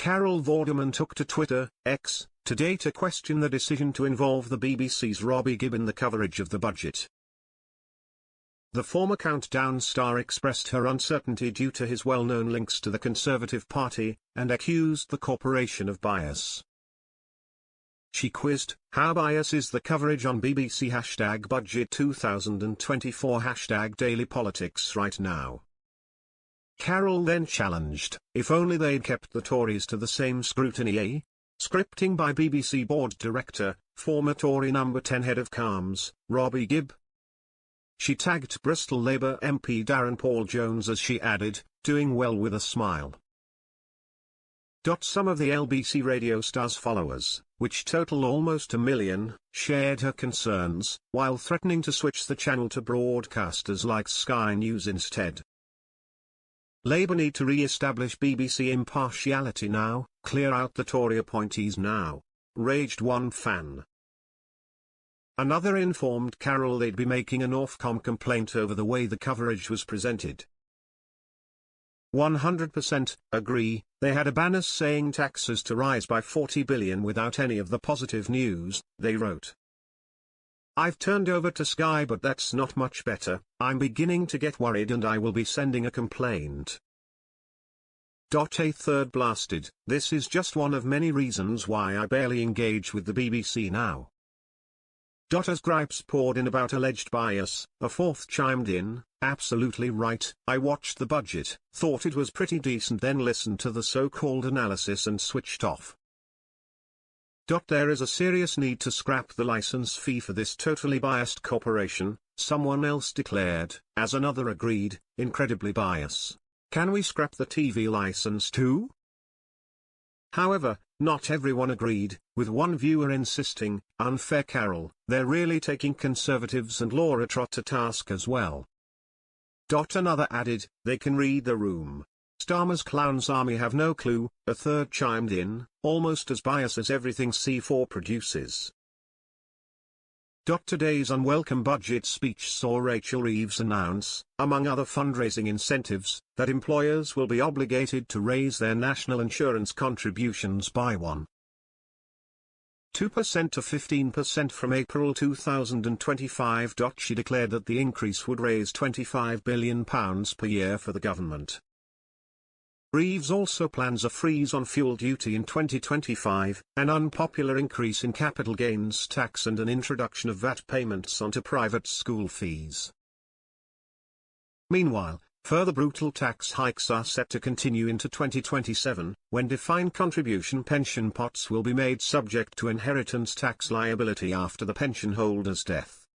Carol Vorderman took to Twitter, X, today to question the decision to involve the BBC's Robbie Gibb in the coverage of the budget. The former Countdown star expressed her uncertainty due to his well-known links to the Conservative Party, and accused the corporation of bias. She quizzed, "How biased is the coverage on BBC #budget 2024 #daily politics right now?" Carol then challenged, if only they'd kept the Tories to the same scrutiny, eh? Scripting by BBC board director, former Tory number 10 head of comms, Robbie Gibb. She tagged Bristol Labour MP Darren Paul Jones as she added, doing well with a smile. Some of the LBC radio star's followers, which total almost 1 million, shared her concerns, while threatening to switch the channel to broadcasters like Sky News instead. Labour need to re-establish BBC impartiality now, clear out the Tory appointees now, raged one fan. Another informed Carol they'd be making an Ofcom complaint over the way the coverage was presented. 100% agree, they had a banner saying taxes to rise by 40 billion without any of the positive news, they wrote. I've turned over to Sky but that's not much better, I'm beginning to get worried and I will be sending a complaint. A third blasted, this is just one of many reasons why I barely engage with the BBC now. As gripes poured in about alleged bias, a fourth chimed in, absolutely right, I watched the budget, thought it was pretty decent then listened to the so-called analysis and switched off. There is a serious need to scrap the license fee for this totally biased corporation, someone else declared, as another agreed, incredibly biased. Can we scrap the TV license too? However, not everyone agreed, with one viewer insisting, unfair Carol, they're really taking Conservatives and Laura Trott to task as well. Another added, they can read the room. Starmer's Clowns Army have no clue, a third chimed in, almost as biased as everything C4 produces. Today's unwelcome budget speech saw Rachel Reeves announce, among other fundraising incentives, that employers will be obligated to raise their national insurance contributions by 1.2% to 15% from April 2025. She declared that the increase would raise £25 billion per year for the government. Reeves also plans a freeze on fuel duty in 2025, an unpopular increase in capital gains tax and an introduction of VAT payments onto private school fees. Meanwhile, further brutal tax hikes are set to continue into 2027, when defined contribution pension pots will be made subject to inheritance tax liability after the pension holder's death.